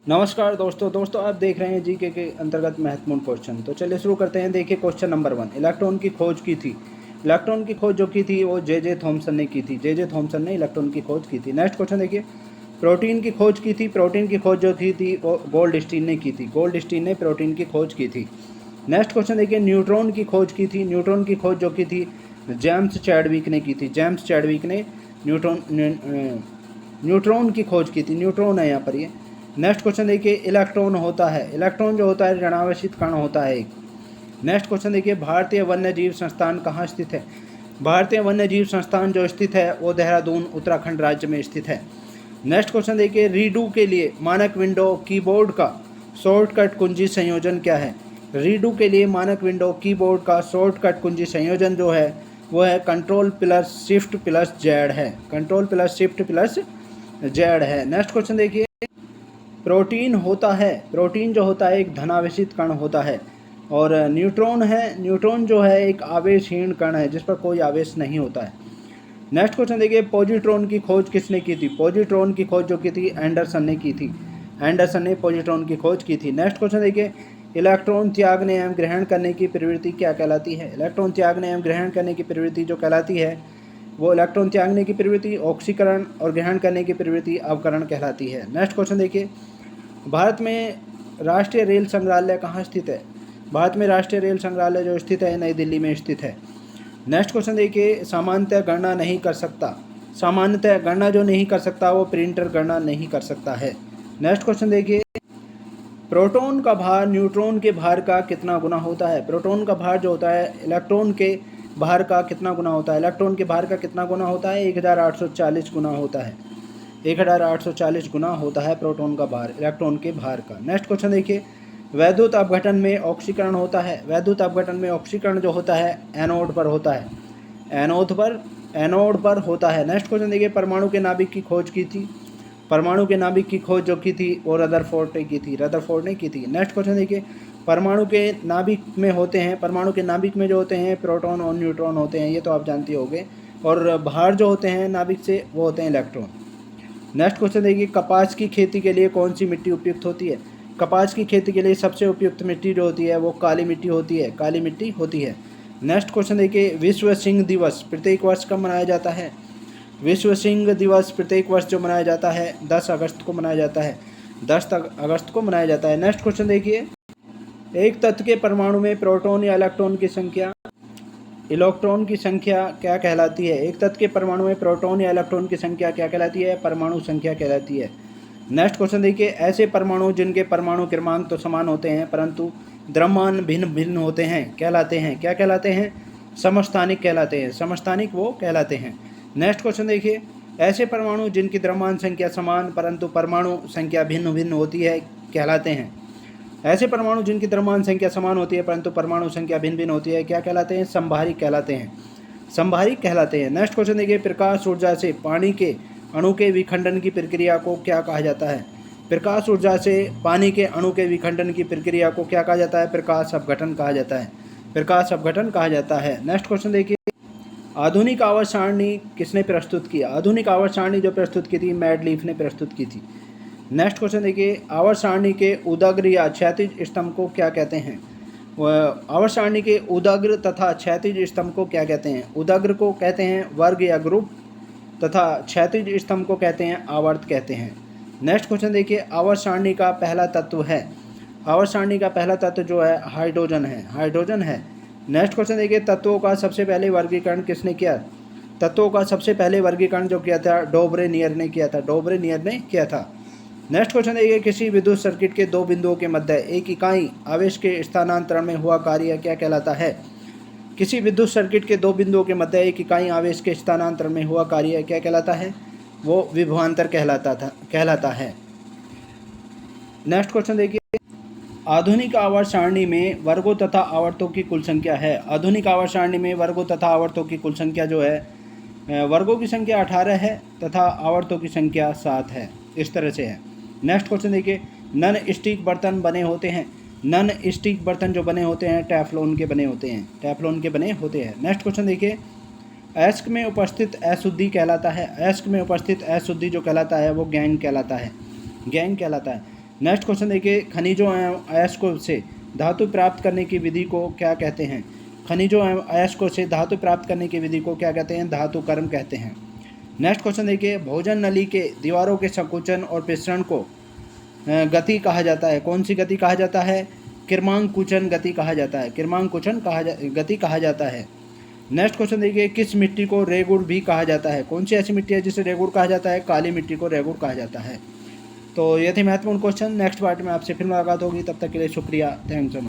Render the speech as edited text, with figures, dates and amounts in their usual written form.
नमस्कार दोस्तों आप देख रहे हैं जीके के अंतर्गत महत्वपूर्ण क्वेश्चन। तो चलिए शुरू करते हैं। देखिए क्वेश्चन नंबर 1, इलेक्ट्रॉन की खोज की थी। इलेक्ट्रॉन की खोज जो की थी वो जे थॉमसन ने की थी। जे थॉमसन ने इलेक्ट्रॉन की खोज की थी। नेक्स्ट क्वेश्चन देखिए, प्रोटीन की खोज की थी। प्रोटीन की खोज जो की थी वो गोल्डस्टीन ने की थी। गोल्डस्टीन ने प्रोटीन की खोज की थी। नेक्स्ट क्वेश्चन देखिए, न्यूट्रॉन की खोज की थी। न्यूट्रॉन की खोज जो की थी जेम्स चैडविक ने की थी। जेम्स चैडविक ने न्यूट्रॉन की खोज की थी। न्यूट्रॉन है यहाँ पर ये। नेक्स्ट क्वेश्चन देखिए, इलेक्ट्रॉन होता है, इलेक्ट्रॉन जो होता है ऋणावेशित कण होता है एक। नेक्स्ट क्वेश्चन देखिए, भारतीय वन्य जीव संस्थान कहाँ स्थित है। भारतीय वन्य जीव संस्थान जो स्थित है वो देहरादून उत्तराखंड राज्य में स्थित है। नेक्स्ट क्वेश्चन देखिए, रीडू के लिए मानक विंडो कीबोर्ड का शॉर्टकट कुंजी संयोजन क्या है। रीडू के लिए मानक विंडो कीबोर्ड का शॉर्टकट कुंजी संयोजन जो है वो है control plus shift plus Z है। Control plus shift plus Z है। नेक्स्ट क्वेश्चन देखिए, प्रोटीन होता है, प्रोटीन जो होता है एक धनावेशित कण होता है। और न्यूट्रॉन है, न्यूट्रॉन जो है एक आवेशहीन कण है जिस पर कोई आवेश नहीं होता है। नेक्स्ट क्वेश्चन देखिए, पॉजिट्रॉन की खोज किसने की थी। पॉजिट्रॉन की खोज जो की थी एंडरसन ने की थी। एंडरसन ने पॉजिट्रॉन की खोज की थी। नेक्स्ट क्वेश्चन देखिए, इलेक्ट्रॉन त्यागने एवं ग्रहण करने की प्रवृत्ति क्या कहलाती है। इलेक्ट्रॉन त्यागने एवं ग्रहण करने की प्रवृत्ति जो कहलाती है वो इलेक्ट्रॉन त्यागने की प्रवृत्ति ऑक्सीकरण और ग्रहण करने की प्रवृत्ति अवकरण कहलाती है। नेक्स्ट क्वेश्चन देखिए, भारत में राष्ट्रीय रेल संग्रहालय कहाँ स्थित है। भारत में राष्ट्रीय रेल संग्रहालय जो स्थित है नई दिल्ली में स्थित है। नेक्स्ट क्वेश्चन देखिए, सामान्यतः गणना नहीं कर सकता। सामान्यतः गणना जो नहीं कर सकता वो प्रिंटर गणना नहीं कर सकता है। नेक्स्ट क्वेश्चन देखिए, प्रोटॉन का भार न्यूट्रॉन के भार का कितना गुना होता है। प्रोटॉन का भार जो होता है इलेक्ट्रॉन के भार का कितना गुना होता है। इलेक्ट्रॉन के भार का कितना गुना होता है, 1840 गुना होता है। 1840 गुना होता है प्रोटॉन का भार इलेक्ट्रॉन के भार का। नेक्स्ट क्वेश्चन देखिए, वैद्युत अपघटन में ऑक्सीकरण होता है। वैद्युत अपघटन में ऑक्सीकरण जो होता है एनोड पर होता है। एनोड पर होता है। नेक्स्ट क्वेश्चन देखिए, परमाणु के नाभिक की खोज की थी। परमाणु के नाभिक की खोज जो की थी वो रदरफोर्ड ने की थी। रदरफोर्ड ने की थी। नेक्स्ट क्वेश्चन देखिए, परमाणु के नाभिक में होते हैं, परमाणु के नाभिक में जो होते हैं प्रोटॉन और न्यूट्रॉन होते हैं, ये तो आप जानते होंगे। और बाहर जो होते हैं नाभिक से वो होते हैं इलेक्ट्रॉन। नेक्स्ट क्वेश्चन देखिए, कपास की खेती के लिए कौन सी मिट्टी उपयुक्त होती है। कपास की खेती के लिए सबसे उपयुक्त मिट्टी जो होती है वो काली मिट्टी होती है। काली मिट्टी होती है। नेक्स्ट क्वेश्चन देखिए, विश्व सिंह दिवस प्रत्येक वर्ष कब मनाया जाता है। विश्व सिंह दिवस प्रत्येक वर्ष जो मनाया जाता है 10 अगस्त को मनाया जाता है। 10 अगस्त को मनाया जाता है। नेक्स्ट क्वेश्चन देखिए, एक तत्व के परमाणु में प्रोटॉन या इलेक्ट्रॉन की संख्या क्या कहलाती है। एक तत्व के परमाणु में प्रोटॉन या इलेक्ट्रॉन की संख्या क्या कहलाती है, परमाणु संख्या कहलाती है। नेक्स्ट क्वेश्चन देखिए, ऐसे परमाणु जिनके परमाणु क्रमांक तो समान होते हैं परंतु द्रव्यमान भिन्न भिन्न होते हैं कहलाते हैं, क्या कहलाते हैं, समस्थानिक कहलाते हैं। समस्थानिक वो कहलाते हैं। नेक्स्ट क्वेश्चन देखिए, ऐसे परमाणु जिनकी द्रव्यमान संख्या समान परंतु परमाणु संख्या भिन्न भिन्न होती है कहलाते हैं। ऐसे परमाणु जिनकी द्रव्यमान संख्या समान होती है परंतु परमाणु संख्या भिन्न भिन्न होती है क्या कहलाते हैं, संभारिक कहलाते हैं। संभारिक कहलाते हैं। नेक्स्ट क्वेश्चन देखिए, प्रकाश ऊर्जा से पानी के अणु के विखंडन की प्रक्रिया को क्या कहा जाता है। प्रकाश ऊर्जा से पानी के अणु के विखंडन की प्रक्रिया को क्या कहा जाता है, प्रकाश अपघटन कहा जाता है। प्रकाश अपघटन कहा जाता है। नेक्स्ट क्वेश्चन देखिए, आधुनिक आवर्त सारणी किसने प्रस्तुत किया। आधुनिक आवर्त सारणी जो प्रस्तुत की थी मैडलीफ ने प्रस्तुत की थी। नेक्स्ट क्वेश्चन देखिए, आवर्त सारणी के उदग्र या क्षैतिज स्तंभ को क्या कहते हैं। आवर्त सारणी के उदग्र तथा क्षैतिज स्तंभ को क्या कहते हैं। उदग्र को कहते हैं वर्ग या ग्रुप तथा क्षैतिज स्तंभ को कहते हैं आवर्त कहते हैं। नेक्स्ट क्वेश्चन देखिए, आवर्त सारणी का पहला तत्व है। आवर्त सारणी का पहला तत्व जो है हाइड्रोजन है। हाइड्रोजन है। नेक्स्ट क्वेश्चन देखिए, तत्वों का सबसे पहले वर्गीकरण किसने किया। तत्वों का सबसे पहले वर्गीकरण जो किया था डोब्रेनियर ने किया था। डोब्रेनियर ने किया था। नेक्स्ट क्वेश्चन देखिए, किसी विद्युत सर्किट के दो बिंदुओं के मध्य एक इकाई आवेश के स्थानांतरण में हुआ कार्य क्या कहलाता है। किसी विद्युत सर्किट के दो बिंदुओं के मध्य एक इकाई आवेश के स्थानांतरण में हुआ कार्य क्या कहलाता है, वो विभवांतर कहलाता है। नेक्स्ट क्वेश्चन देखिए, आधुनिक आवर्त सारणी में वर्गों तथा आवर्तों की कुल संख्या है। आधुनिक आवर्त सारणी में वर्गों तथा आवर्तों की कुल संख्या जो है वर्गों की संख्या 18 है तथा आवर्तों की संख्या 7 है। इस तरह से है। नेक्स्ट क्वेश्चन देखिए, नन स्टिक बर्तन बने होते हैं। नन स्टिक बर्तन जो बने होते हैं टेफ्लॉन के बने होते हैं। टेफ्लॉन के बने होते हैं। नेक्स्ट क्वेश्चन देखिए, अयस्क में उपस्थित अशुद्धि कहलाता है। अयस्क में उपस्थित अशुद्धि जो कहलाता है वो गैंग कहलाता है। गैंग कहलाता है। नेक्स्ट क्वेश्चन देखिए, खनिजों एवं अयस्कों से धातु प्राप्त करने की विधि को क्या कहते हैं? खनिजों एवं अयस्कों से धातु प्राप्त करने की विधि को क्या कहते हैं? धातु कर्म कहते हैं। नेक्स्ट क्वेश्चन देखिए, भोजन नली के दीवारों के संकुचन और प्रसरण को गति कहा जाता है। कौन सी गति कहा जाता है? किरमांकुचन गति कहा जाता है। किरमांकुचन गति कहा जाता है। नेक्स्ट क्वेश्चन देखिए, किस मिट्टी को रेगुड़ भी कहा जाता है? कौन सी ऐसी मिट्टी है जिसे रेगुड़ कहा जाता है? काली मिट्टी को रेगुड़ कहा जाता है। तो ये थे महत्वपूर्ण क्वेश्चन। नेक्स्ट पार्ट में आपसे फिर मुलाकात होगी, तब तक के लिए शुक्रिया। थैंक्स।